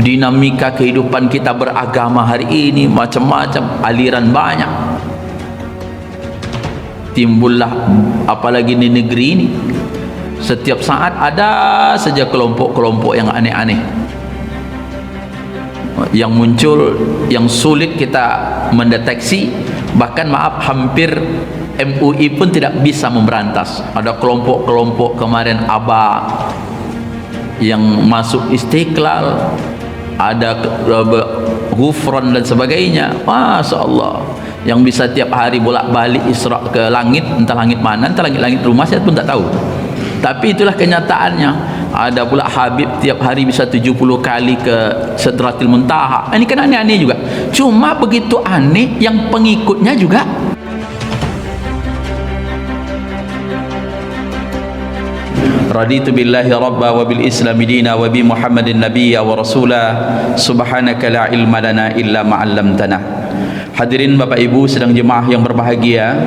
dinamika kehidupan kita beragama hari ini macam-macam, aliran banyak. Timbullah apalagi di negeri ini, setiap saat ada saja kelompok-kelompok yang aneh-aneh yang muncul, yang sulit kita mendeteksi. Bahkan maaf, hampir MUI pun tidak bisa memberantas. Ada kelompok-kelompok kemarin yang masuk Istiqlal, ada Ghufran dan sebagainya. Masya Allah, yang bisa tiap hari bolak-balik Isra ke langit, entah langit mana, entah langit-langit rumah, saya pun tak tahu. Tapi itulah kenyataannya. Ada pula Habib tiap hari bisa 70 kali ke Sidratil Muntaha. Ini kan aneh-aneh juga. Cuma begitu aneh yang pengikutnya juga. Raditu billahi rabba wa bil islami dina wa bi Muhammadin nabiyya wa rasula. Subhanaka la ilma lana illa ma 'allamtana. Hadirin Bapak Ibu sedang jemaah yang berbahagia,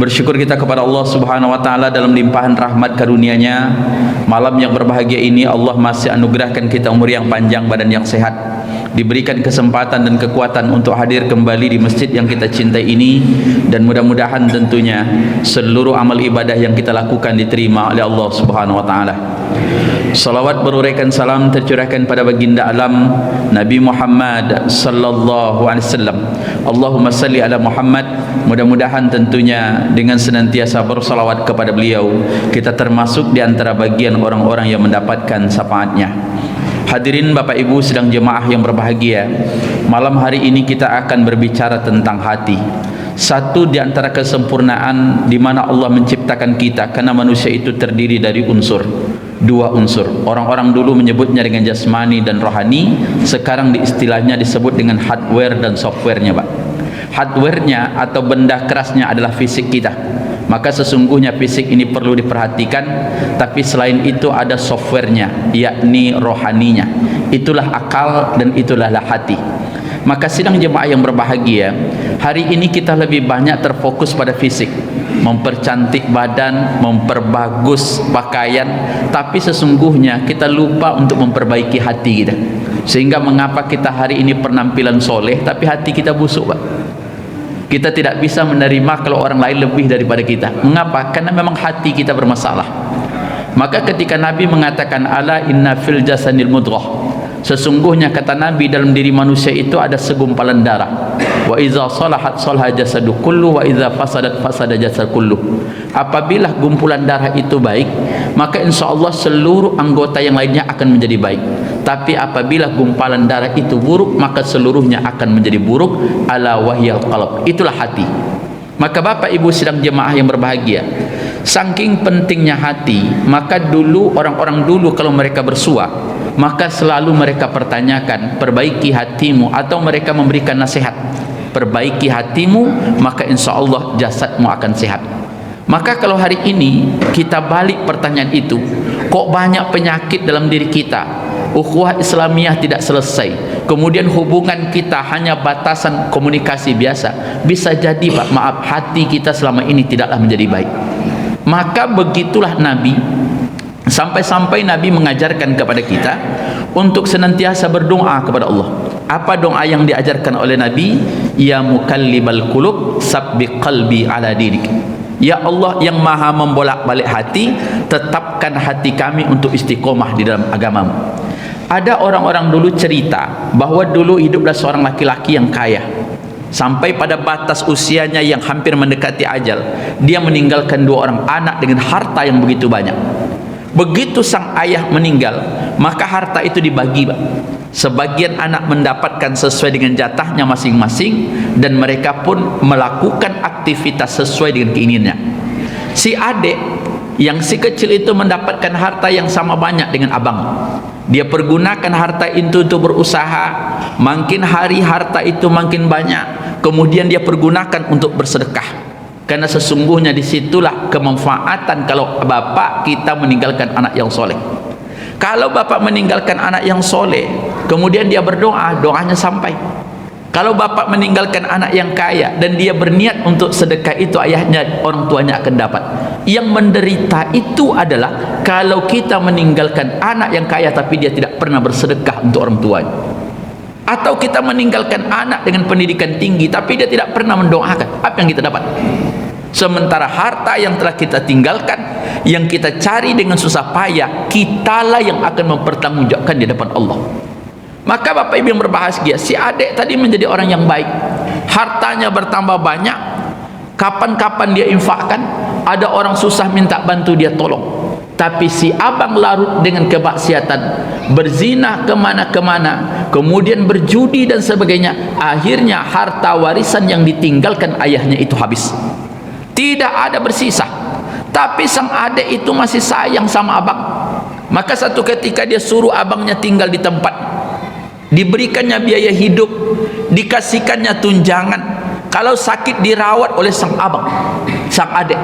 bersyukur kita kepada Allah Subhanahu wa taala dalam limpahan rahmat karunia-Nya. Malam yang berbahagia ini Allah masih anugerahkan kita umur yang panjang, badan yang sehat, diberikan kesempatan dan kekuatan untuk hadir kembali di masjid yang kita cintai ini, dan mudah-mudahan tentunya seluruh amal ibadah yang kita lakukan diterima oleh Allah Subhanahu wa taala. Salawat beruraikan salam tercurahkan pada baginda alam Nabi Muhammad sallallahu alaihi wasallam. Allahumma salli ala Muhammad. Mudah-mudahan tentunya dengan senantiasa bersalawat kepada beliau, kita termasuk di antara bagian orang-orang yang mendapatkan syafaatnya. Hadirin Bapak Ibu sedang jemaah yang berbahagia, malam hari ini kita akan berbicara tentang hati. Satu di antara kesempurnaan di mana Allah menciptakan kita, karena manusia itu terdiri dari dua unsur. Orang-orang dulu menyebutnya dengan jasmani dan rohani, sekarang istilahnya disebut dengan hardware dan softwarenya, Pak. Hardwarenya atau benda kerasnya adalah fisik kita, maka sesungguhnya fisik ini perlu diperhatikan. Tapi selain itu ada softwarenya, yakni rohaninya. Itulah akal dan itulah hati. Maka sidang jemaah yang berbahagia, hari ini kita lebih banyak terfokus pada fisik, mempercantik badan, memperbagus pakaian, tapi sesungguhnya kita lupa untuk memperbaiki hati kita. Sehingga mengapa kita hari ini penampilan soleh tapi hati kita busuk, Pak? Kita tidak bisa menerima kalau orang lain lebih daripada kita. Mengapa? Karena memang hati kita bermasalah. Maka ketika Nabi mengatakan ala inna fil jasadil mudghah, sesungguhnya kata Nabi dalam diri manusia itu ada segumpalan darah. Wa idza salahat salaha jasadu kullu wa idza fasadat fasada jasad kullu. Apabila gumpulan darah itu baik, maka insyaallah seluruh anggota yang lainnya akan menjadi baik. Tapi apabila gumpalan darah itu buruk, maka seluruhnya akan menjadi buruk. Ala wahyal qalb, itulah hati. Maka Bapak Ibu sedang jemaah yang berbahagia, saking pentingnya hati, maka dulu orang-orang dulu kalau mereka bersua, maka selalu mereka pertanyakan, perbaiki hatimu, atau mereka memberikan nasihat, perbaiki hatimu, maka insya Allah jasadmu akan sehat. Maka kalau hari ini kita balik pertanyaan itu, kok banyak penyakit dalam diri kita, ukhuwah Islamiyah tidak selesai, kemudian hubungan kita hanya batasan komunikasi biasa, bisa jadi Pak, maaf, hati kita selama ini tidaklah menjadi baik. Maka begitulah Nabi, sampai-sampai Nabi mengajarkan kepada kita untuk senantiasa berdoa kepada Allah. Apa doa yang diajarkan oleh Nabi? Ya mukallibal qulub sabbik qalbi ala dinik. Ya Allah yang maha membolak-balik hati, tetapkan hati kami untuk istiqomah di dalam agamamu. Ada orang-orang dulu cerita bahwa dulu hiduplah seorang laki-laki yang kaya, sampai pada batas usianya yang hampir mendekati ajal, dia meninggalkan 2 orang anak dengan harta yang begitu banyak. Begitu sang ayah meninggal, maka harta itu dibagi, Pak. Sebagian anak mendapatkan sesuai dengan jatahnya masing-masing, dan mereka pun melakukan aktivitas sesuai dengan keinginannya. Si adik yang si kecil itu mendapatkan harta yang sama banyak dengan abang. Dia pergunakan harta itu untuk berusaha, makin hari harta itu makin banyak, kemudian dia pergunakan untuk bersedekah. Karena sesungguhnya disitulah kemanfaatan kalau bapak kita meninggalkan anak yang soleh. Kalau bapak meninggalkan anak yang soleh, kemudian dia berdoa, doanya sampai. Kalau bapak meninggalkan anak yang kaya dan dia berniat untuk sedekah, itu ayahnya, orang tuanya akan dapat. Yang menderita itu adalah kalau kita meninggalkan anak yang kaya tapi dia tidak pernah bersedekah untuk orang tuanya, atau kita meninggalkan anak dengan pendidikan tinggi tapi dia tidak pernah mendoakan. Apa yang kita dapat? Sementara harta yang telah kita tinggalkan, yang kita cari dengan susah payah, kitalah yang akan mempertanggungjawabkan di depan Allah. Maka Bapak Ibu yang berbahagia, si adik tadi menjadi orang yang baik, hartanya bertambah banyak, kapan-kapan dia infakkan, ada orang susah minta bantu dia tolong. Tapi si abang larut dengan kemaksiatan, berzina kemana-kemana, kemudian berjudi dan sebagainya. Akhirnya harta warisan yang ditinggalkan ayahnya itu habis, tidak ada bersisa. Tapi sang adik itu masih sayang sama abang. Maka satu ketika dia suruh abangnya tinggal di tempat, diberikannya biaya hidup, dikasihkannya tunjangan, kalau sakit dirawat oleh sang abang, sang adik.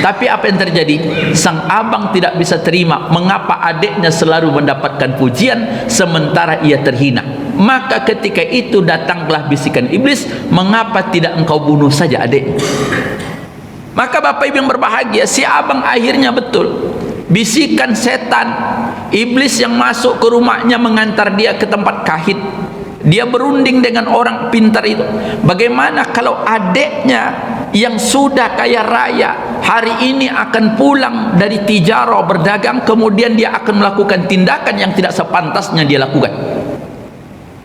Tapi apa yang terjadi? Sang abang tidak bisa terima mengapa adiknya selalu mendapatkan pujian sementara ia terhina. Maka ketika itu datanglah bisikan iblis, mengapa tidak engkau bunuh saja adik? Maka Bapak Ibu yang berbahagia, si abang akhirnya betul, bisikan setan, iblis yang masuk ke rumahnya mengantar dia ke tempat kahit. Dia berunding dengan orang pintar itu, bagaimana kalau adiknya yang sudah kaya raya hari ini akan pulang dari tijarah berdagang, kemudian dia akan melakukan tindakan yang tidak sepantasnya dia lakukan.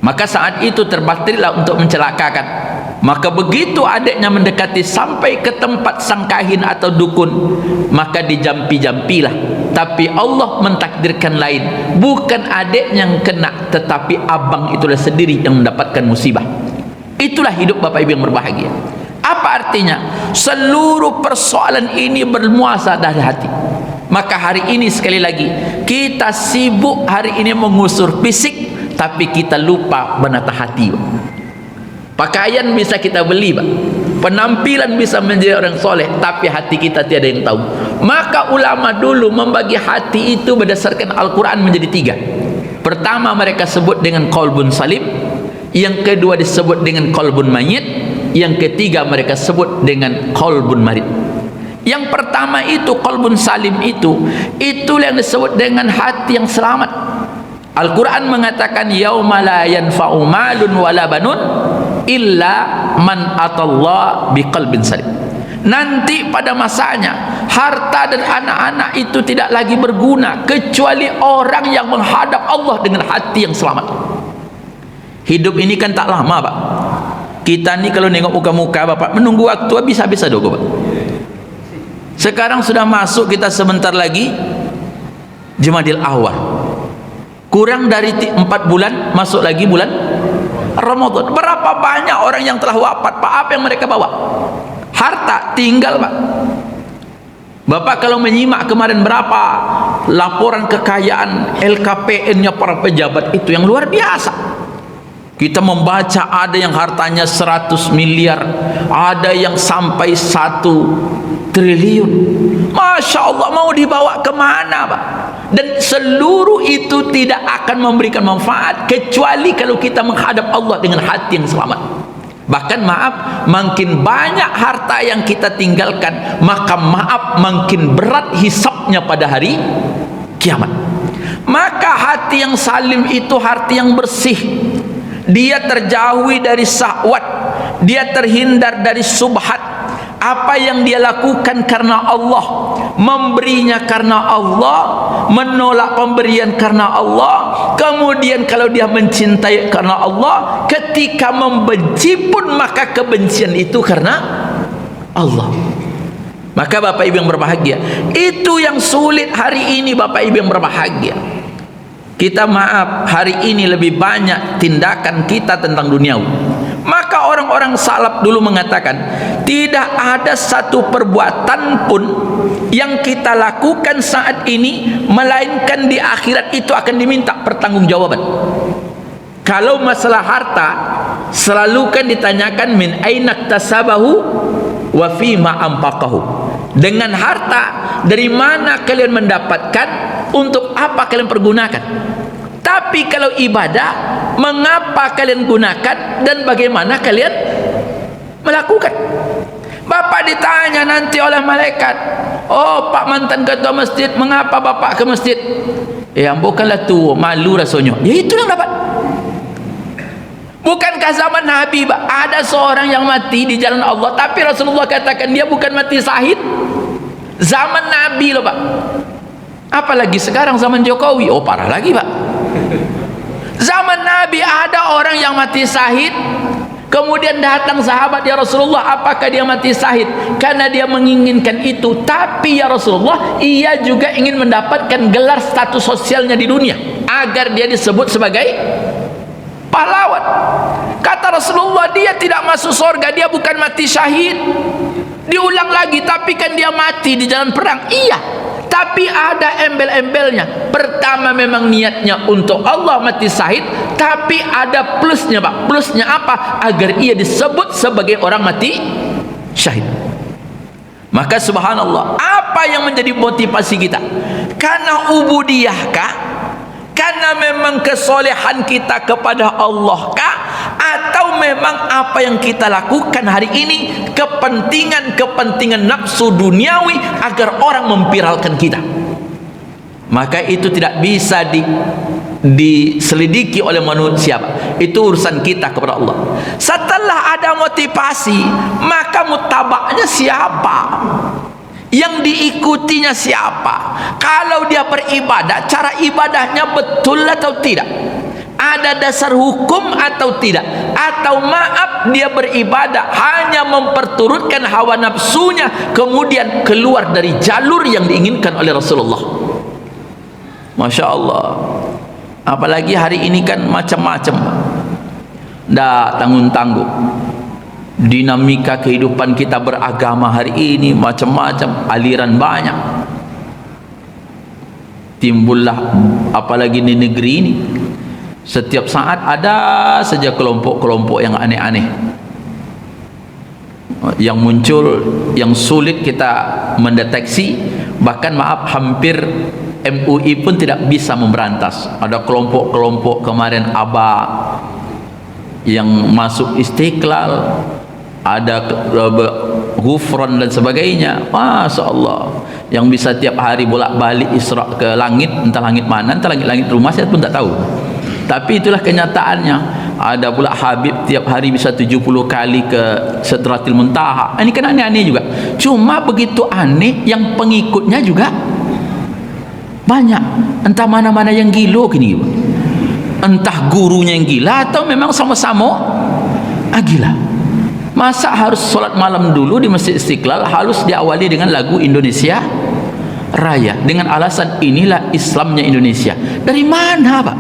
Maka saat itu terbatirlah untuk mencelakakan. Maka begitu adiknya mendekati sampai ke tempat sang kahin atau dukun, maka dijampi-jampilah. Tapi Allah mentakdirkan lain, bukan adik yang kena, tetapi abang itulah sendiri yang mendapatkan musibah. Itulah hidup Bapak Ibu yang berbahagia. Apa artinya? Seluruh persoalan ini bermuasal dari hati. Maka hari ini sekali lagi kita sibuk hari ini mengusur fisik, tapi kita lupa menata hati. Pakaian bisa kita beli, Pak. Penampilan bisa menjadi orang soleh, tapi hati kita tiada yang tahu. Maka ulama dulu membagi hati itu berdasarkan Al-Quran menjadi 3. Pertama mereka sebut dengan qalbun salim, yang kedua disebut dengan qalbun mayyit, yang ketiga mereka sebut dengan qalbun marid. Yang pertama itu qalbun salim, itulah yang disebut dengan hati yang selamat. Al-Quran mengatakan yauma la yanfa'u malun wala banun illa man atallah biqalbin salim. Nanti pada masanya harta dan anak-anak itu tidak lagi berguna kecuali orang yang menghadap Allah dengan hati yang selamat. Hidup ini kan tak lama, Pak. Kita ni kalau nengok muka-muka Bapak, menunggu waktu habis-habis ada, Pak. Sekarang sudah masuk kita sebentar lagi Jumadil Awal, kurang dari 4 bulan masuk lagi bulan Ramadan. Berapa banyak orang yang telah wafat, Pak? Apa yang mereka bawa? Harta tinggal, Pak. Bapak kalau menyimak kemarin berapa laporan kekayaan LKPN-nya para pejabat itu yang luar biasa. Kita membaca ada yang hartanya 100 miliar, ada yang sampai 1 triliun. Masya Allah, mau dibawa kemana, Pak? Dan seluruh itu tidak akan memberikan manfaat kecuali kalau kita menghadap Allah dengan hati yang selamat. Bahkan maaf, makin banyak harta yang kita tinggalkan, maka maaf makin berat hisabnya pada hari kiamat. Maka hati yang salim itu hati yang bersih. Dia terjauhi dari syahwat, dia terhindar dari subhat. Apa yang dia lakukan karena Allah, memberinya karena Allah, menolak pemberian karena Allah. Kemudian kalau dia mencintai karena Allah, ketika membenci pun maka kebencian itu karena Allah. Maka Bapak Ibu yang berbahagia, itu yang sulit hari ini Bapak Ibu yang berbahagia. Kita maaf, hari ini lebih banyak tindakan kita tentang duniawi. Maka orang-orang salaf dulu mengatakan, tidak ada satu perbuatan pun yang kita lakukan saat ini melainkan di akhirat itu akan diminta pertanggungjawaban. Kalau masalah harta, selalu kan ditanyakan min aina iktasabahu wa fima anfaqahu. Dengan harta, dari mana kalian mendapatkan, untuk apa kalian pergunakan. Tapi kalau ibadah, mengapa kalian gunakan dan bagaimana kalian melakukan. Bapak ditanya nanti oleh malaikat, Oh, Pak mantan ketua masjid, mengapa bapak ke masjid? Bukanlah tua, malu rasanya. Ya itu yang dapat. Bukankah zaman Nabi, Pak, ada seorang yang mati di jalan Allah, tapi Rasulullah katakan dia bukan mati syahid? Zaman Nabi loh, Pak. Apalagi sekarang zaman Jokowi. Oh, parah lagi, Pak. Zaman Nabi ada orang yang mati syahid, kemudian datang sahabat, ya Rasulullah, apakah dia mati syahid karena dia menginginkan itu? Tapi ya Rasulullah, ia juga ingin mendapatkan gelar status sosialnya di dunia agar dia disebut sebagai pahlawan. Kata Rasulullah, dia tidak masuk surga, dia bukan mati syahid. Diulang lagi, tapi kan dia mati di jalan perang. Iya, tapi ada embel-embelnya. Pertama memang niatnya untuk Allah mati syahid, tapi ada plusnya, Pak. Plusnya apa? Agar ia disebut sebagai orang mati syahid. Maka subhanallah, apa yang menjadi motivasi kita? Karena ubudiyah kah? Karena memang kesolehan kita kepada Allah kah? Atau memang apa yang kita lakukan hari ini kepentingan nafsu duniawi agar orang memviralkan kita? Maka itu tidak bisa diselidiki oleh manusia, Pak. Itu urusan kita kepada Allah. Setelah ada motivasi, maka mutabaknya siapa? Yang diikutinya siapa? Kalau dia beribadah, cara ibadahnya betul atau tidak? Ada dasar hukum atau tidak? Atau maaf, dia beribadah hanya memperturutkan hawa nafsunya, kemudian keluar dari jalur yang diinginkan oleh Rasulullah. Masya Allah. Apalagi hari ini kan macam-macam, tidak tanggung-tanggung. Dinamika kehidupan kita beragama hari ini macam-macam, aliran banyak. Timbullah apalagi di negeri ini, setiap saat ada saja kelompok-kelompok yang aneh-aneh yang muncul, yang sulit kita mendeteksi. Bahkan maaf, hampir MUI pun tidak bisa memberantas. Ada kelompok-kelompok kemarin yang masuk Istiqlal, ada Ghufran dan sebagainya. Masya Allah, yang bisa tiap hari bolak-balik Isra ke langit, entah langit mana, entah langit-langit rumah, saya pun tak tahu. Tapi itulah kenyataannya. Ada pula Habib tiap hari bisa 70 kali ke Sidratil Muntaha. Ini kan aneh-aneh juga. Cuma begitu aneh, yang pengikutnya juga banyak. Entah mana-mana yang gila gini, entah gurunya yang gila atau memang sama-sama gila. Masa harus sholat malam dulu di Masjid Istiqlal, harus diawali dengan lagu Indonesia Raya dengan alasan inilah Islamnya Indonesia? Dari mana, Pak?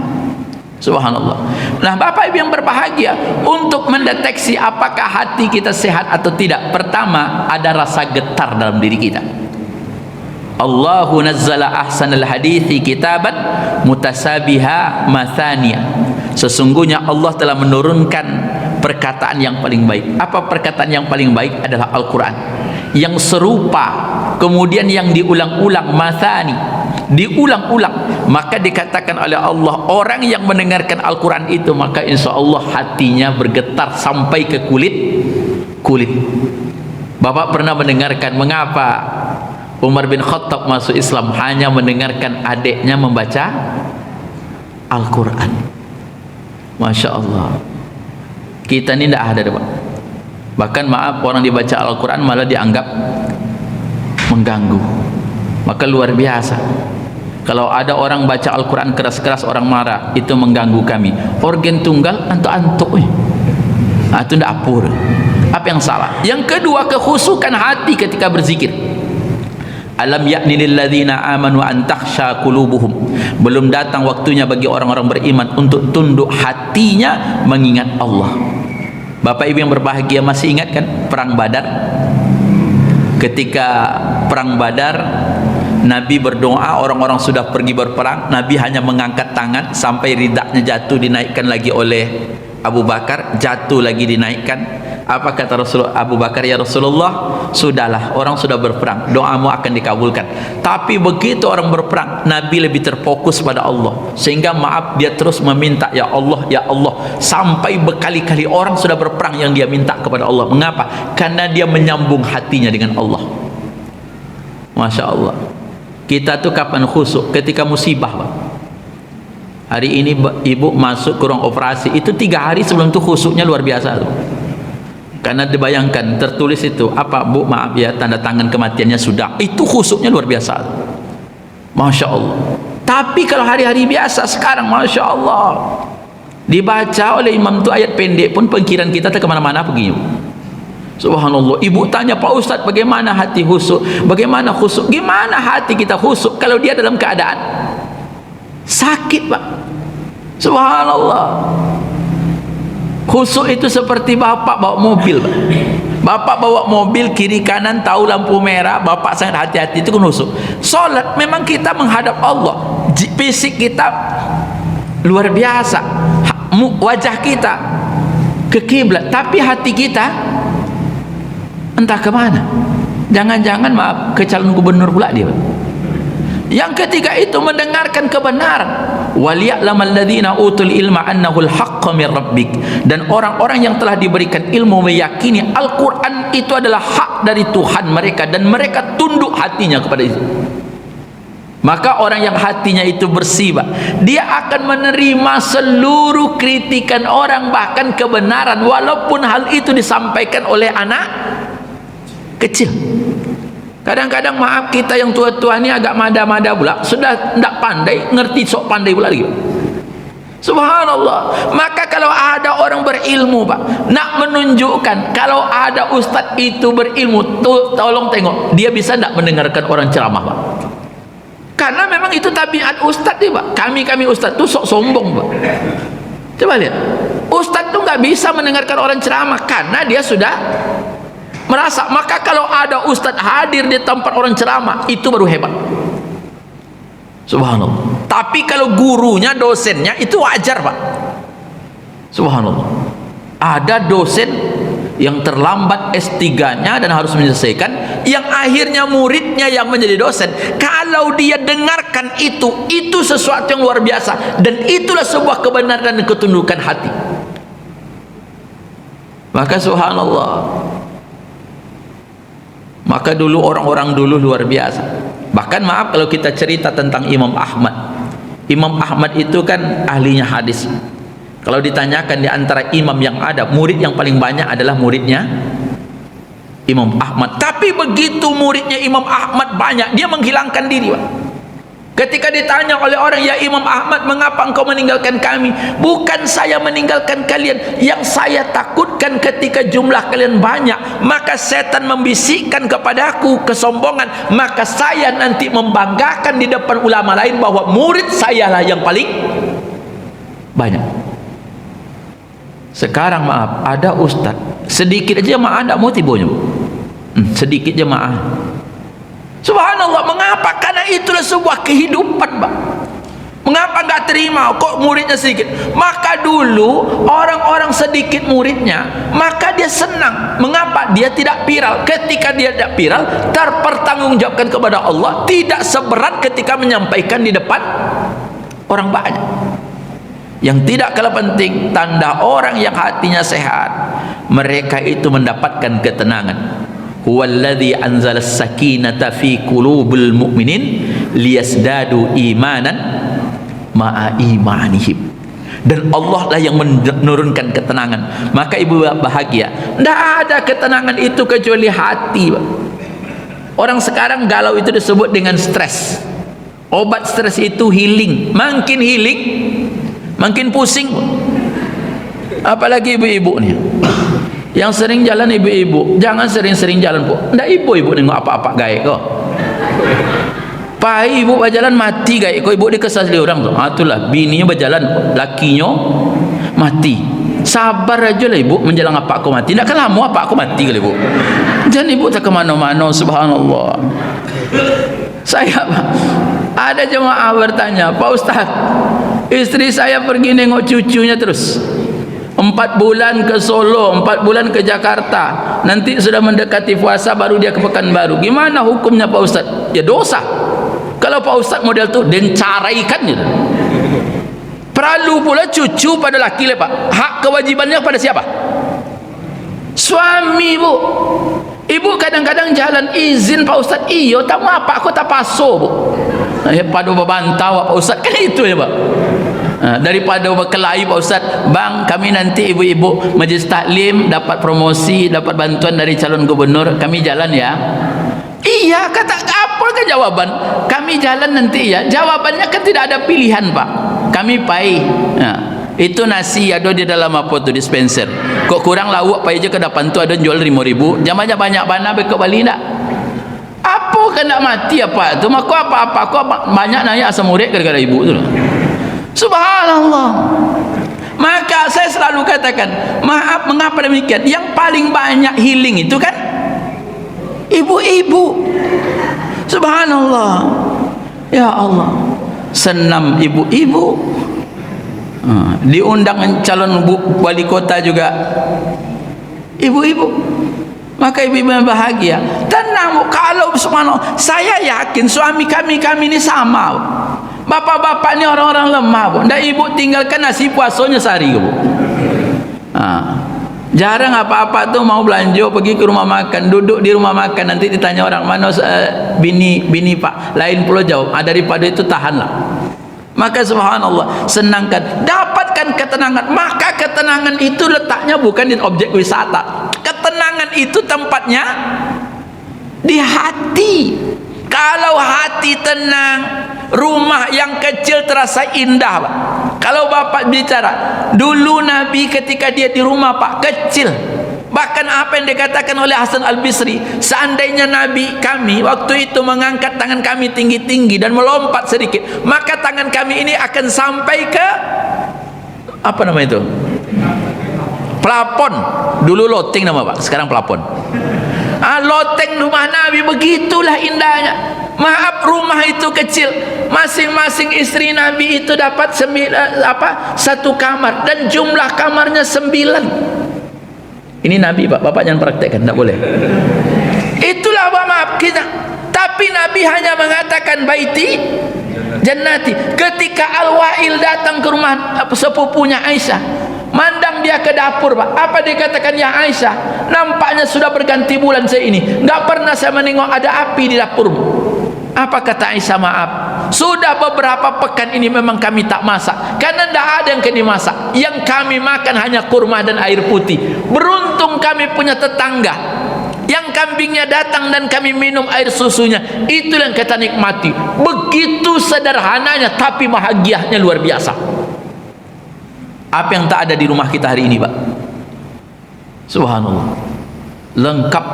Subhanallah. Nah, Bapak Ibu yang berbahagia, untuk mendeteksi apakah hati kita sehat atau tidak, pertama ada rasa getar dalam diri kita. Allahu nazzala ahsanal hadithi kitaban mutasabiha mathaniya. Sesungguhnya Allah telah menurunkan perkataan yang paling baik. Apa perkataan yang paling baik? Adalah Al-Quran yang serupa, kemudian yang diulang-ulang, mathani, diulang-ulang. Maka dikatakan oleh Allah, orang yang mendengarkan Al-Quran itu, maka insya Allah hatinya bergetar sampai ke kulit. Bapak pernah mendengarkan mengapa Umar bin Khattab masuk Islam? Hanya mendengarkan adiknya membaca Al-Quran. Masya Allah. Kita ini tidak ada, Pak. Bahkan maaf, orang dibaca Al-Quran malah dianggap mengganggu. Maka luar biasa. Kalau ada orang baca Al-Quran keras-keras, orang marah, itu mengganggu kami. Organ tunggal antuk-antuk, itu tidak apur. Apa yang salah? Yang kedua, kekhusukan hati ketika berzikir. Alam ya'ni lilladzina amanu an takhsha qulubuhum. Belum datang waktunya bagi orang-orang beriman untuk tunduk hatinya mengingat Allah. Bapak Ibu yang berbahagia, masih ingat kan perang Badar? Ketika perang Badar, Nabi berdoa, orang-orang sudah pergi berperang, Nabi hanya mengangkat tangan sampai ridaknya jatuh, dinaikkan lagi oleh Abu Bakar, jatuh lagi dinaikkan. Apa kata Abu Bakar? Ya Rasulullah, sudahlah, orang sudah berperang, doamu akan dikabulkan. Tapi begitu orang berperang, Nabi lebih terfokus pada Allah, sehingga maaf, dia terus meminta, ya Allah, ya Allah, sampai berkali-kali orang sudah berperang yang dia minta kepada Allah. Mengapa? Karena dia menyambung hatinya dengan Allah. Masya Allah. Kita tuh kapan khusyuk? Ketika musibah, Pak. Hari ini ibu masuk ke ruang operasi, itu 3 hari sebelum itu khusyuknya luar biasa tuh. Karena dibayangkan tertulis itu apa, Bu, maaf ya, tanda tangan kematiannya sudah. Itu khusyuknya luar biasa. Masya Allah. Tapi kalau hari-hari biasa sekarang, Masya Allah, dibaca oleh imam itu ayat pendek pun pengkiran kita tak kemana-mana pergi. Subhanallah. Ibu tanya, Pak Ustaz, bagaimana hati khusyuk? Bagaimana khusyuk? Gimana hati kita khusyuk kalau dia dalam keadaan sakit, Pak? Subhanallah. Khusyuk itu seperti bapak bawa mobil, Pak. Bapak bawa mobil kiri kanan tahu lampu merah, bapak sangat hati-hati, itu kan khusyuk. Salat memang kita menghadap Allah, fisik kita luar biasa, wajah kita ke kiblat, tapi hati kita entah kemana. Jangan-jangan, maaf, ke calon gubernur pula dia. Yang ketiga itu mendengarkan kebenaran. Waliya'lamal ladzina utul ilma annahul haqqu mir rabbik. Dan orang-orang yang telah diberikan ilmu meyakini Al-Quran itu adalah hak dari Tuhan mereka, dan mereka tunduk hatinya kepada itu. Maka orang yang hatinya itu bersih, dia akan menerima seluruh kritikan orang, bahkan kebenaran, walaupun hal itu disampaikan oleh anak kecil. Kadang-kadang, maaf, kita yang tua-tua ini agak mada-mada pula, sudah tidak pandai, ngerti sok pandai pula lagi. Subhanallah. Maka kalau ada orang berilmu, Pak, nak menunjukkan kalau ada ustaz itu berilmu, tolong tengok dia bisa tidak mendengarkan orang ceramah, Pak. Karena memang itu tabiat ustaz dia, Pak. Kami ustaz itu sok sombong, Pak. Coba lihat, ustaz itu nggak bisa mendengarkan orang ceramah karena dia sudah merasa. Maka kalau ada ustaz hadir di tempat orang ceramah, itu baru hebat. Subhanallah. Tapi kalau gurunya, dosennya, itu wajar, Pak. Subhanallah. Ada dosen yang terlambat S3-nya dan harus menyelesaikan, yang akhirnya muridnya yang menjadi dosen. Kalau dia dengarkan itu sesuatu yang luar biasa, dan itulah sebuah kebenaran dan ketundukan hati. Maka subhanallah, maka dulu orang-orang dulu luar biasa. Bahkan, maaf, kalau kita cerita tentang Imam Ahmad itu kan ahlinya hadis. Kalau ditanyakan di antara imam yang ada, murid yang paling banyak adalah muridnya Imam Ahmad. Tapi begitu muridnya Imam Ahmad banyak, dia menghilangkan diri, Pak. Ketika ditanya oleh orang, ya Imam Ahmad, mengapa engkau meninggalkan kami? Bukan saya meninggalkan kalian, yang saya takutkan ketika jumlah kalian banyak, maka setan membisikkan kepadaku kesombongan, maka saya nanti membanggakan di depan ulama lain bahwa murid saya lah yang paling banyak. Sekarang, maaf, ada ustaz sedikit aja jemaah tidak mau tibonya, sedikit jemaah. Subhanallah. Mengapa? Karena itulah sebuah kehidupan, Pak. Mengapa enggak terima kok muridnya sedikit? Maka dulu orang-orang sedikit muridnya, maka dia senang. Mengapa? Dia tidak viral. Ketika dia tidak viral, terpertanggungjawabkan kepada Allah, tidak seberat ketika menyampaikan di depan orang banyak. Yang tidak kalah penting, tanda orang yang hatinya sehat, mereka itu mendapatkan ketenangan. Huwallazi anzala as-sakinata fi qulubil mu'minin liyazdadu imanan ma'a imanihim. Dan Allah lah yang menurunkan ketenangan. Maka ibu bahagia. Tidak ada ketenangan itu kecuali hati, Pak. Orang sekarang galau itu disebut dengan stres. Obat stres itu healing. Makin healing, makin pusing. Apalagi ibu-ibu nih, yang sering jalan, ibu-ibu jangan sering-sering jalan, Bu. Ndak ibu-ibu nengok apa-apa gaya kok. Pai ibu berjalan mati gaya kok, ibu dikesal dia orang tu. Itulah bininya berjalan, lakinya mati. Sabar aja lah ibu, menjelang apa aku mati. Ndak kan lama apa aku mati kali, Bu. Jangan ibu tak ke mana-mana. Subhanallah. Saya, ada jemaah bertanya, Pak Ustaz, istri saya pergi nengok cucunya terus. 4 bulan ke Solo, 4 bulan ke Jakarta, nanti sudah mendekati puasa baru dia ke Pekanbaru. Gimana hukumnya, Pak Ustaz? Ya dosa. Kalau Pak Ustaz model tu, dan caraikan gitu. Perlu pula cucu pada laki lah, Pak. Hak kewajibannya pada siapa? Suami, Bu. Ibu kadang-kadang jalan izin Pak Ustaz, iyo tak apa aku tak paso bu. Pada membantau Pak Ustaz kan itu ya Pak. Daripada berkelahi Pak Ustaz, bang kami nanti ibu-ibu majlis taklim dapat promosi, dapat bantuan dari calon gubernur, kami jalan ya. Iya, kata apa kan jawaban? Kami jalan nanti ya. Jawabannya kan tidak ada pilihan Pak. Kami pai. Itu nasi ada di dalam apa tu dispenser. Kok kurang lauk pai je ke depan tu ada jual 5.000. Jamanya banyak bana ke Bali tak? Apa kan nak mati apa tu? Maka apa-apa kau banyak nanya asam urat gara-gara ibu tu. Subhanallah. Maka saya selalu katakan, maaf mengapa demikian? Yang paling banyak healing itu kan ibu-ibu. Subhanallah. Ya Allah, senam ibu-ibu. Diundang calon wali kota juga ibu-ibu. Maka ibu-ibu yang bahagia. Tenang, kalau subhanallah, saya yakin suami kami ini sama. Bapak-bapak ni orang-orang lemah bu. Ndak ibu tinggalkan nasi puasanya sehari bu. Jarang apa-apa tu mau belanja pergi ke rumah makan, duduk di rumah makan, nanti ditanya orang mana bini pak, lain pulau jauh. Daripada itu tahanlah. Maka subhanallah, senangkan, dapatkan ketenangan. Maka ketenangan itu letaknya bukan di objek wisata. Ketenangan itu tempatnya di hati. Kalau hati tenang, rumah yang kecil terasa indah Pak. Kalau bapak bicara dulu Nabi ketika dia di rumah Pak kecil, bahkan apa yang dikatakan oleh Hasan Al-Bisri, seandainya Nabi kami waktu itu mengangkat tangan kami tinggi-tinggi dan melompat sedikit, maka tangan kami ini akan sampai ke apa nama itu, plafon. Dulu loteng nama Pak, sekarang plafon. Loteng rumah Nabi begitulah indahnya. Maaf, rumah itu kecil, masing-masing istri Nabi itu dapat satu kamar, dan jumlah kamarnya 9. Ini Nabi Pak, bapak jangan praktekkan, tidak boleh. Itulah Pak, maaf kita. Tapi Nabi hanya mengatakan baiti jannati. Ketika Al-Wa'il datang ke rumah sepupunya Aisyah, mandang dia ke dapur Pak, apa dikatakan ya Aisyah, nampaknya sudah berganti bulan saya ini, nggak pernah saya menengok ada api di dapurmu. Apa kata Aisyah? Maaf, sudah beberapa pekan ini memang kami tak masak, karena tidak ada yang kami masak. Yang kami makan hanya kurma dan air putih. Beruntung kami punya tetangga yang kambingnya datang dan kami minum air susunya. Itulah yang kita nikmati. Begitu sederhananya tapi bahagianya luar biasa. Apa yang tak ada di rumah kita hari ini Pak? Subhanallah, lengkap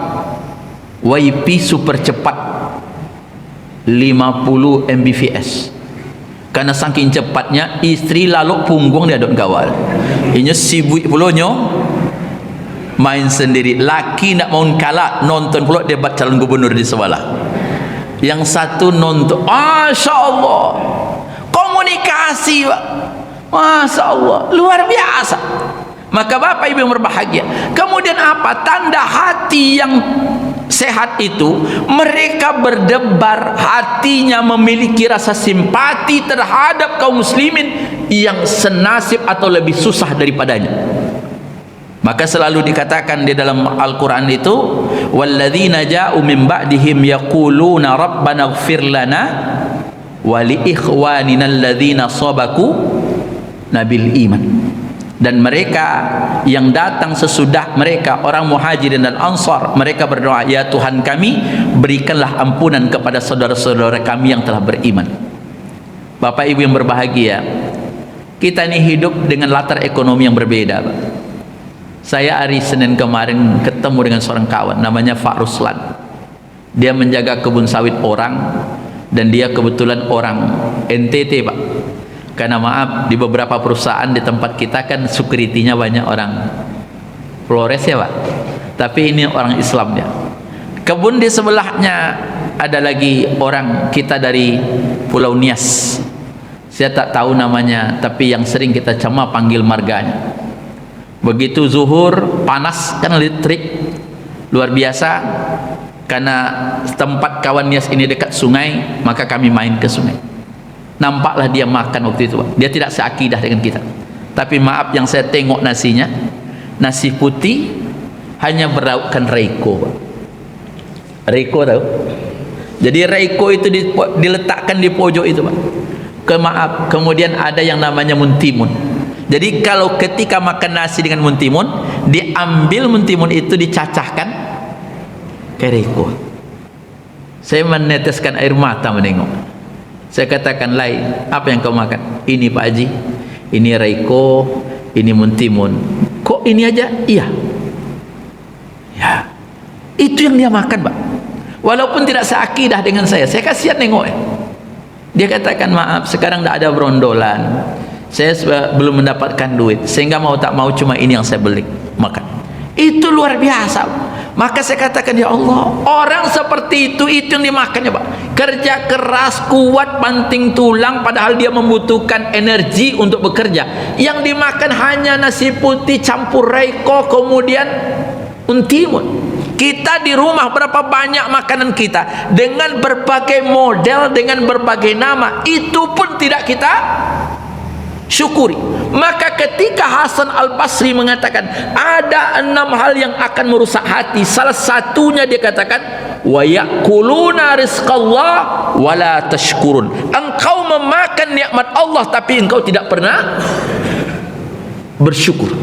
WiFi super cepat 50 Mbps. Karena saking cepatnya, istri lalu punggung dia dok gawal. Ini sibuk pulonyo main sendiri. Laki nak mau kalah nonton pula debat calon gubernur di sebelah. Yang satu nonton, Masya Allah, komunikasi Pak, Masya Allah, luar biasa. Maka bapak ibu yang berbahagia. Kemudian apa? Tanda hati yang sehat itu, mereka berdebar, hatinya memiliki rasa simpati terhadap kaum muslimin yang senasib atau lebih susah daripadanya. Maka selalu dikatakan di dalam Al-Quran itu, walladzina ja'u min ba'dihim yaquluna rabbana ighfir lana wa li ikhwanina alladzina sabaku nabil iman. Dan mereka yang datang sesudah mereka, orang Muhajirin dan Ansar, mereka berdoa, ya Tuhan kami, berikanlah ampunan kepada saudara-saudara kami yang telah beriman. Bapak ibu yang berbahagia, kita ini hidup dengan latar ekonomi yang berbeda Pak. Saya hari Senin kemarin ketemu dengan seorang kawan namanya Pak Ruslan. Dia menjaga kebun sawit orang, dan dia kebetulan orang NTT Pak. Karena maaf, di beberapa perusahaan di tempat kita kan security-nya banyak orang Flores ya Pak, tapi ini orang Islam dia. Kebun di sebelahnya ada lagi orang kita dari Pulau Nias, saya tak tahu namanya, tapi yang sering kita cama panggil marganya. Begitu zuhur panas kan, listrik luar biasa. Karena tempat kawan Nias ini dekat sungai, maka kami main ke sungai. Nampaklah dia makan waktu itu Pak. Dia tidak seakidah dengan kita. Tapi maaf, yang saya tengok nasinya, nasi putih hanya beraukkan reiko Pak. Reiko tahu? Jadi reiko itu diletakkan di pojok itu, Pak. Maaf, kemudian ada yang namanya muntimun. Jadi kalau ketika makan nasi dengan muntimun, diambil muntimun itu dicacahkan ke reiko. Saya meneteskan air mata menengok. Saya katakan, lain, apa yang kau makan? Ini Pak Haji, ini reiko, ini muntimun. Kok ini aja? Iya. Ya, itu yang dia makan, Pak. Walaupun tidak seakidah dengan saya kasihan nengok. Dia katakan, maaf, sekarang tidak ada berondolan, saya belum mendapatkan duit, sehingga mau tak mau cuma ini yang saya beli makan. Itu luar biasa. Maka saya katakan, ya Allah, orang seperti itu yang dimakannya, Pak. Kerja keras, kuat, banting tulang, padahal dia membutuhkan energi untuk bekerja. Yang dimakan hanya nasi putih campur reiko, kemudian untimun. Kita di rumah berapa banyak makanan kita dengan berbagai model, dengan berbagai nama, itu pun tidak kita syukuri. Maka ketika Hasan Al-Basri mengatakan ada 6 hal yang akan merusak hati, salah satunya dia katakan, wa yakuluna rizqallah wa la tashkurun. Engkau memakan nikmat Allah tapi engkau tidak pernah bersyukur.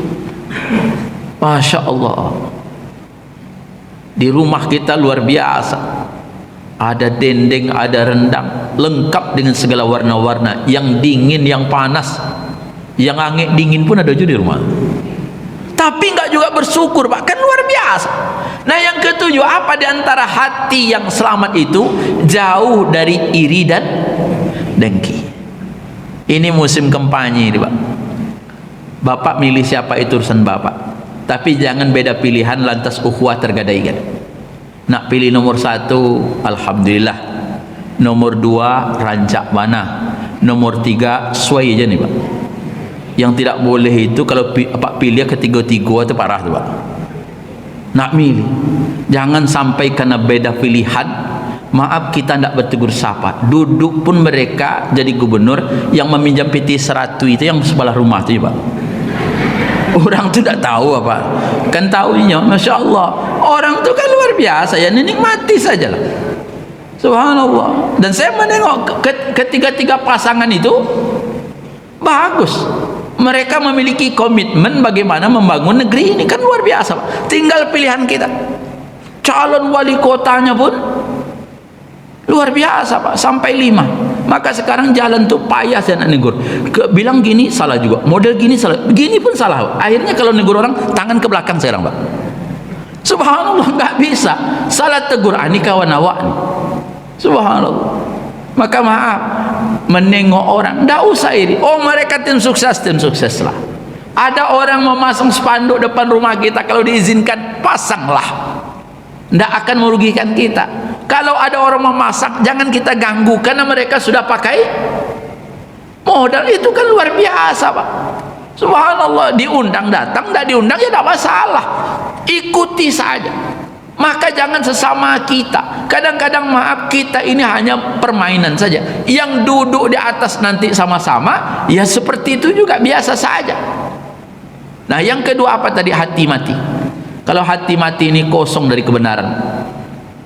Masya Allah. Di rumah kita luar biasa, ada dendeng, ada rendang, lengkap dengan segala warna-warna, yang dingin, yang panas, yang angin dingin pun ada juga di rumah. Tapi enggak juga bersyukur, Pak. Kan luar biasa. Nah, yang ketujuh, apa di antara hati yang selamat itu? Jauh dari iri dan dengki. Ini musim kampanye ini, Pak. Bapak milih siapa itu urusan Bapak, tapi jangan beda pilihan lantas ukhuwah tergadaikan. Nak pilih nomor 1, alhamdulillah. Nomor 2, rancak mana. Nomor 3, suai aja nih, Pak. Yang tidak boleh itu kalau Pak pilih ketiga-tiga itu parah tuh, Pak. Nak milih, jangan sampai karena beda pilihan, maaf, kita tidak bertegur sapa. Duduk pun mereka jadi gubernur, yang meminjam PT 100 itu yang sebelah rumah itu, Pak. Orang itu tidak tahu apa, kan tahunya, Masya Allah, orang itu kan luar biasa ya, nikmati saja lah, subhanallah. Dan saya menengok ketiga-tiga pasangan itu bagus, mereka memiliki komitmen bagaimana membangun negeri ini, kan luar biasa, Pak. Tinggal pilihan kita, calon wali kotanya pun luar biasa, Pak, sampai 5. Maka sekarang jalan tuh payah saya nak negur. Bilang gini salah juga, model gini salah, gini pun salah, Pak. Akhirnya kalau negur orang tangan ke belakang sekarang, Pak. Subhanallah, nggak bisa. Salah tegur, ini kawan awak nih. Subhanallah. Maka maaf, menengok orang, nggak usah iri. Oh, mereka tim sukses lah. Ada orang memasang spanduk depan rumah kita, kalau diizinkan pasanglah. Nggak akan merugikan kita. Kalau ada orang memasak, jangan kita ganggu, karena mereka sudah pakai modal. Itu kan luar biasa, Pak. Subhanallah, diundang datang, tidak diundang ya tidak masalah, ikuti saja. Maka jangan sesama kita. Kadang-kadang maaf, kita ini hanya permainan saja. Yang duduk di atas nanti sama-sama, ya seperti itu juga biasa saja. Nah, yang kedua apa tadi? Hati mati. Kalau hati mati ini kosong dari kebenaran,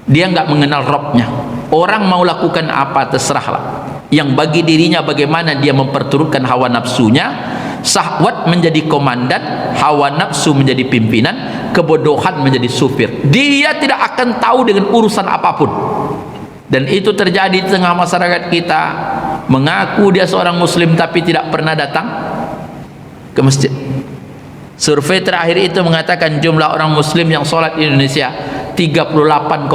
dia nggak mengenal Robnya. Orang mau lakukan apa terserahlah. Yang bagi dirinya bagaimana dia memperturutkan hawa nafsunya, syahwat menjadi komandan, hawa nafsu menjadi pimpinan, kebodohan menjadi supir. Dia tidak akan tahu dengan urusan apapun. Dan itu terjadi di tengah masyarakat kita. Mengaku dia seorang muslim tapi tidak pernah datang ke masjid. Survei terakhir itu mengatakan jumlah orang muslim yang sholat di Indonesia 38,9%.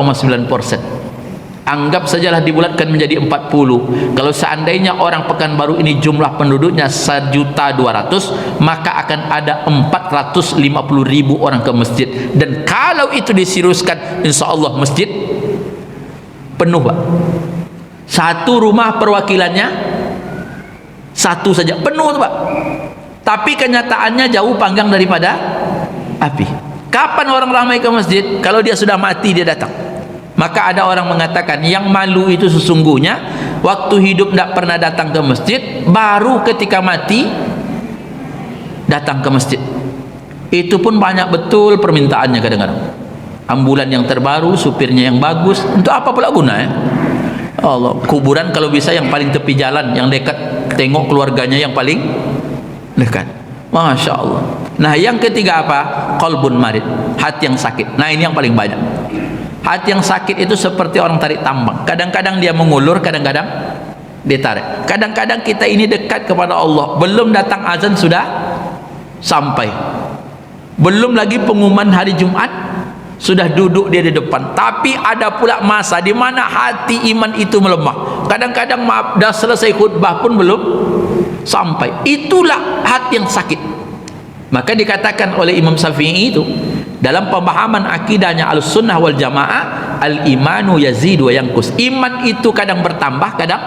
Anggap sajalah dibulatkan menjadi 40. Kalau seandainya orang Pekanbaru ini jumlah penduduknya 1.200.000, maka akan ada 450.000 orang ke masjid. Dan kalau itu diseriuskan, insya Allah masjid penuh, Pak. Satu rumah perwakilannya satu saja penuh, Pak. Tapi kenyataannya jauh panggang daripada api. Kapan orang ramai ke masjid? Kalau dia sudah mati dia datang. Maka ada orang mengatakan yang malu itu sesungguhnya waktu hidup tidak pernah datang ke masjid, baru ketika mati datang ke masjid. Itu pun banyak betul permintaannya kadang-kadang. ambulan yang terbaru, supirnya yang bagus, untuk apa pula guna ya? Allah, kuburan kalau bisa yang paling tepi jalan, yang dekat, tengok keluarganya yang paling dekat. Masya Allah. Nah, yang ketiga apa? Qalbun marid, hati yang sakit. Nah, ini yang paling banyak. Hati yang sakit itu seperti orang tarik tambang. Kadang-kadang dia mengulur, kadang-kadang dia tarik. Kadang-kadang kita ini dekat kepada Allah, belum datang azan sudah sampai. Belum lagi pengumuman hari Jumat, sudah duduk dia di depan. Tapi ada pula masa di mana hati iman itu melemah. Kadang-kadang maaf, dah selesai khutbah pun belum sampai. Itulah hati yang sakit. Maka dikatakan oleh Imam Syafi'i itu dalam pemahaman akidahnya Ahlussunnah wal Jamaah, al-imanu yazidu wa yanqus. Iman itu kadang bertambah, kadang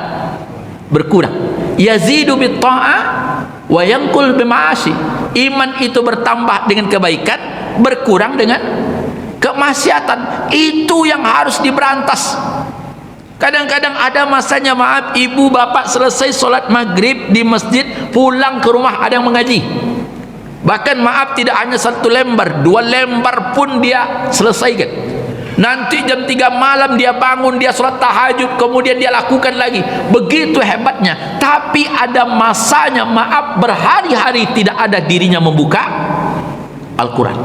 berkurang. Yazidu bit ta'ah wa yanqul bima'asi. Iman itu bertambah dengan kebaikan, berkurang dengan kemaksiatan. Itu yang harus diberantas. Kadang-kadang ada masanya, maaf, ibu bapak selesai sholat maghrib di masjid, pulang ke rumah ada yang mengaji. Bahkan maaf, tidak hanya 1 lembar, 2 lembar pun dia selesaikan. Nanti jam 3 malam dia bangun, dia sholat tahajud, kemudian dia lakukan lagi. Begitu hebatnya. Tapi ada masanya, maaf, berhari-hari tidak ada dirinya membuka Al-Quran.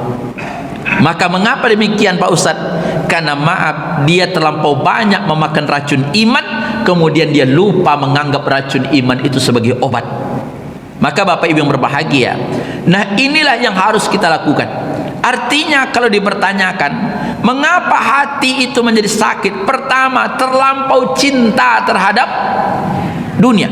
Maka mengapa demikian Pak Ustadz? Karena maaf, dia terlampau banyak memakan racun iman, kemudian dia lupa menganggap racun iman itu sebagai obat. Maka Bapak Ibu yang berbahagia, nah inilah yang harus kita lakukan. Artinya kalau dipertanyakan mengapa hati itu menjadi sakit, pertama, terlampau cinta terhadap dunia.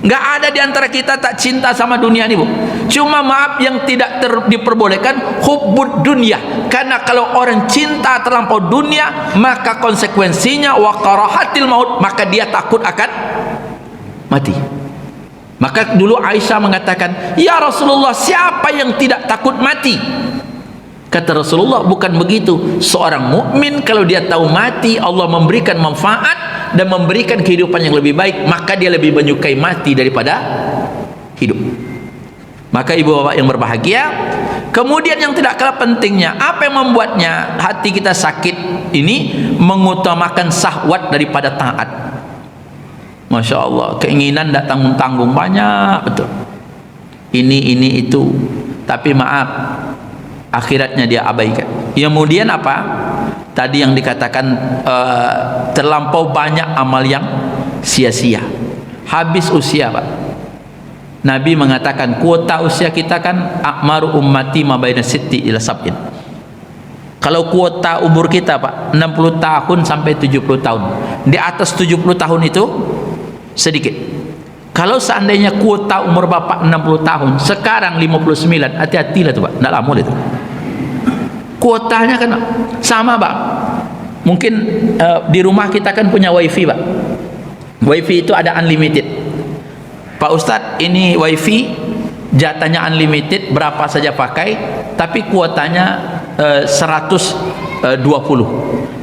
Nggak ada di antara kita tak cinta sama dunia ini, Bu. Cuma maaf, yang tidak diperbolehkan hubbud dunia. Karena kalau orang cinta terlampau dunia, maka konsekuensinya wa karahatil maut, maka dia takut akan mati. Maka dulu Aisyah mengatakan, "Ya Rasulullah, siapa yang tidak takut mati?" Kata Rasulullah, "Bukan begitu. Seorang mukmin kalau dia tahu mati, Allah memberikan manfaat dan memberikan kehidupan yang lebih baik, maka dia lebih menyukai mati daripada hidup." Maka ibu bapak yang berbahagia, kemudian yang tidak kalah pentingnya, apa yang membuatnya hati kita sakit ini? Mengutamakan syahwat daripada taat. Masya Allah, keinginan tak tanggung-tanggung banyak, betul. Ini itu, tapi maaf, akhiratnya dia abaikan. Kemudian apa? Tadi yang dikatakan terlampau banyak amal yang sia-sia, habis usia, Pak. Nabi mengatakan kuota usia kita kan akmaru ummati ma baina sitti ila sab'in. Kalau kuota umur kita, Pak, 60 tahun sampai 70 tahun. Di atas 70 tahun itu sedikit. Kalau seandainya kuota umur Bapak 60 tahun, sekarang 59, hati-hatilah tuh, Pak, tidak lama itu. Kuotanya kan sama, Pak. Mungkin di rumah kita kan punya wifi, Pak. Wifi itu ada unlimited. Pak Ustadz, ini wifi jatahnya unlimited, berapa saja pakai, tapi kuotanya 120.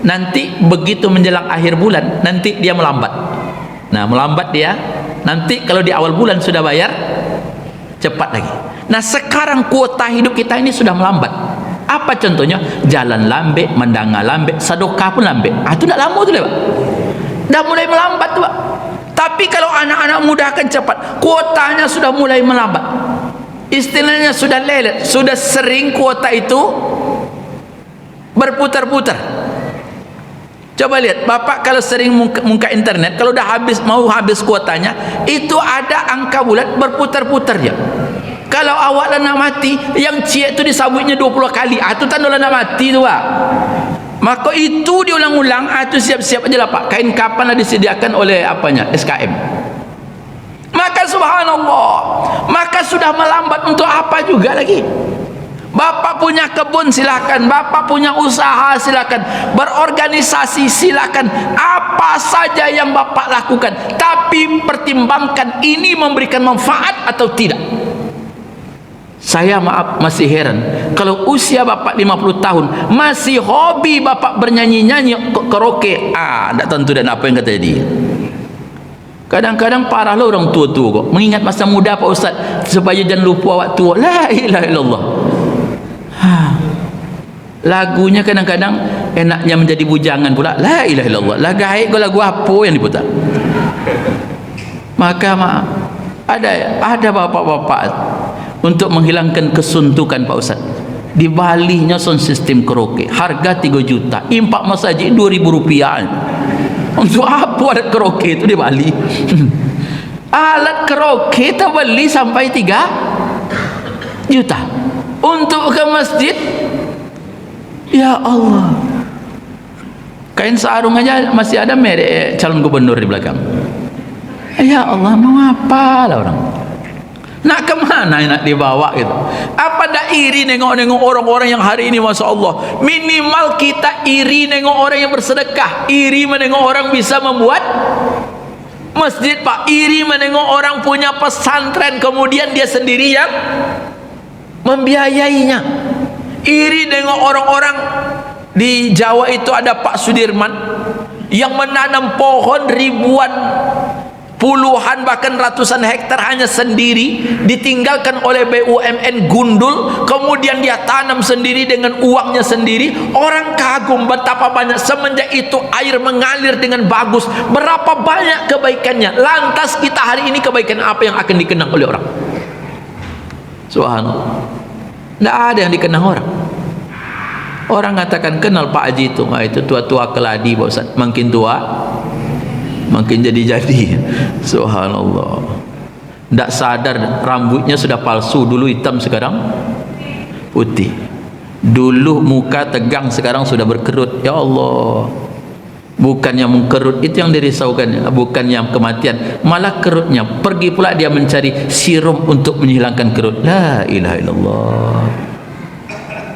Nanti begitu menjelang akhir bulan, nanti dia melambat. Nah, melambat dia. Nanti kalau di awal bulan sudah bayar, cepat lagi. Nah, sekarang kuota hidup kita ini sudah melambat. Apa contohnya? Jalan lambe, mendanga lambe, sedekah pun lambe. Itu tidak lama tu, Pak. Dah mulai melambat tu, Pak. Tapi kalau anak-anak muda akan cepat, kuotanya sudah mulai melambat. Istilahnya sudah lelet, sudah sering kuota itu berputar-putar. Coba lihat, Bapak kalau sering muka internet, kalau dah mau habis kuotanya, itu ada angka bulat berputar-putar ya. Kalau awak nak mati, yang cie itu disambutnya 20 kali, itu tanda nak mati tu, Pak. Maka itu diulang-ulang, itu siap-siap aja lah, Pak. Kain kapan lah disediakan oleh apanya? SKM. Maka subhanallah, maka sudah melambat untuk apa juga lagi. Bapak punya kebun silakan, Bapak punya usaha silakan, berorganisasi silakan, apa saja yang Bapak lakukan, tapi pertimbangkan ini memberikan manfaat atau tidak. Saya maaf masih heran, kalau usia Bapak 50 tahun masih hobi Bapak bernyanyi-nyanyi karaoke, tidak tentu dan apa yang kata dia. Kadang-kadang parah lah orang tua-tua kok, mengingat masa muda Pak Ustaz, supaya jangan lupa awak tua. La ilaha illallah. Lagunya kadang-kadang enaknya menjadi bujangan pula. La ilaha illallah. Lagu haid ke lagu apa yang diputar? Maka maaf, ada bapak-bapak untuk menghilangkan kesuntukan Pak Ustaz. Di Bali nya sound system karaoke, harga 3 juta, impak masjid 2.000 rupiah. Untuk apa alat karaoke itu di Bali? Alat karaoke kita beli sampai 3 juta untuk ke masjid. Ya Allah, kain sarung aja masih ada merek calon gubernur di belakang. Ya Allah, mau apa lah orang? Nak kemana nak dibawa gitu? Apa dah iri nengok-nengok orang-orang yang hari ini, Masya Allah, minimal kita iri nengok orang yang bersedekah, iri menengok orang bisa membuat masjid, Pak, iri menengok orang punya pesantren kemudian dia sendiri yang membiayainya, iri nengok orang-orang di Jawa itu ada Pak Sudirman yang menanam pohon ribuan, puluhan bahkan ratusan hektar hanya sendiri, ditinggalkan oleh BUMN gundul, kemudian dia tanam sendiri dengan uangnya sendiri. Orang kagum betapa banyak, semenjak itu air mengalir dengan bagus, berapa banyak kebaikannya. Lantas kita hari ini kebaikan apa yang akan dikenang oleh orang? Subhanallah, tidak ada yang dikenang orang. Orang katakan kenal Pak Haji itu tua-tua keladi Pak Ustaz, makin tua makin jadi-jadi. Subhanallah, tidak sadar rambutnya sudah palsu, dulu hitam sekarang putih, dulu muka tegang sekarang sudah berkerut. Ya Allah, bukannya mengkerut itu yang dirisaukan, bukan yang kematian, malah kerutnya. Pergi pula dia mencari sirum untuk menghilangkan kerut. La ilaha illallah.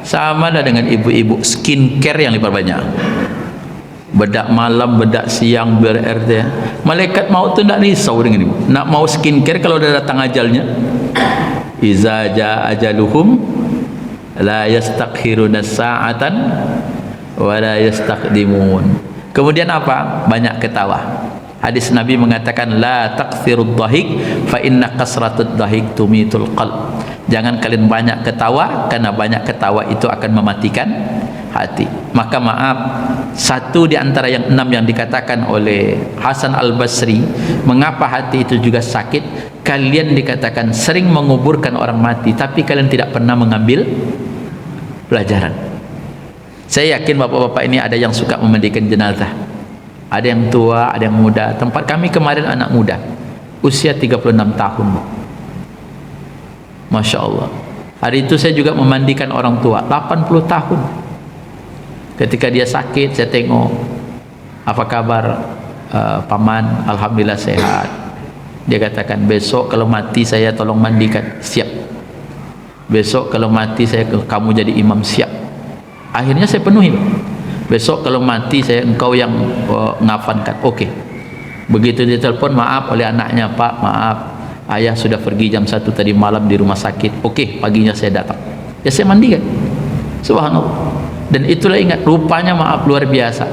Sama lah dengan ibu-ibu skincare yang diperbanyak, bedak malam, bedak siang, ber-RT. Malaikat maut tu tak risau dengan ibu. Nak mau skincare kalau dah datang ajalnya. Iza jaa ajaluhum la yastakhiruna sa'atan wa la yastaqdimun. Kemudian apa? Banyak ketawa. Hadis Nabi mengatakan la taqthirud dhahik fa inna kasratud dhahik tumitul qalb. Jangan kalian banyak ketawa, karena banyak ketawa itu akan mematikan hati. Maka maaf, satu di antara yang 6 yang dikatakan oleh Hasan Al-Basri, mengapa hati itu juga sakit? Kalian dikatakan sering menguburkan orang mati, tapi kalian tidak pernah mengambil pelajaran. Saya yakin bapak-bapak ini ada yang suka memandikan jenazah, ada yang tua, ada yang muda. Tempat kami kemarin anak muda, usia 36 tahun. Masya Allah. Hari itu saya juga memandikan orang tua 80 tahun. Ketika dia sakit, saya tengok, apa kabar paman? Alhamdulillah sehat. Dia katakan, besok kalau mati saya tolong mandikan. Siap. Besok kalau mati saya kamu jadi imam. Siap. Akhirnya saya penuhi. Besok kalau mati saya engkau yang ngafankan. Oke. Begitu dia telepon, maaf oleh anaknya, Pak, maaf, ayah sudah pergi jam 1 tadi malam di rumah sakit. Oke, paginya saya datang. Ya saya mandikan. Subhanallah. Dan itulah ingat, rupanya maaf luar biasa.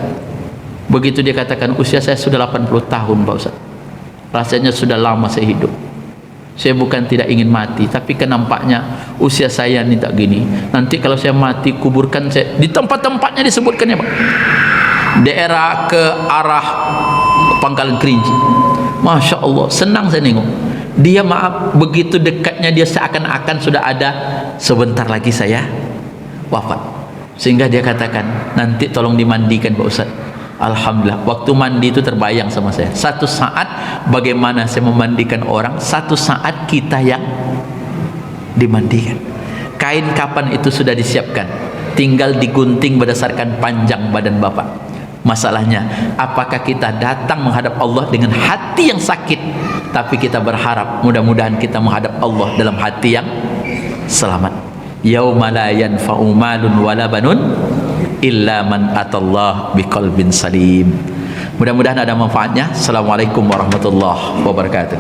Begitu dia katakan, usia saya sudah 80 tahun Pak Ustaz, rasanya sudah lama saya hidup. Saya bukan tidak ingin mati, tapi kenampaknya usia saya ini tak gini. Nanti kalau saya mati, kuburkan saya di tempat-tempatnya disebutkan ya Pak, daerah ke arah Pangkalan Kerinci. Masya Allah, senang saya nengok. Dia maaf, begitu dekatnya dia seakan-akan sudah ada, sebentar lagi saya wafat. Sehingga dia katakan, nanti tolong dimandikan Pak Ustaz. Alhamdulillah, waktu mandi itu terbayang sama saya. Satu saat bagaimana saya memandikan orang, satu saat kita yang dimandikan. Kain kapan itu sudah disiapkan, tinggal digunting berdasarkan panjang badan Bapak. Masalahnya, apakah kita datang menghadap Allah dengan hati yang sakit, tapi kita berharap mudah-mudahan kita menghadap Allah dalam hati yang selamat. Yauma la yanfa'u malun wala banun illa man atallah biqalbin salim. Mudah-mudahan ada manfaatnya. Assalamualaikum warahmatullahi wabarakatuh.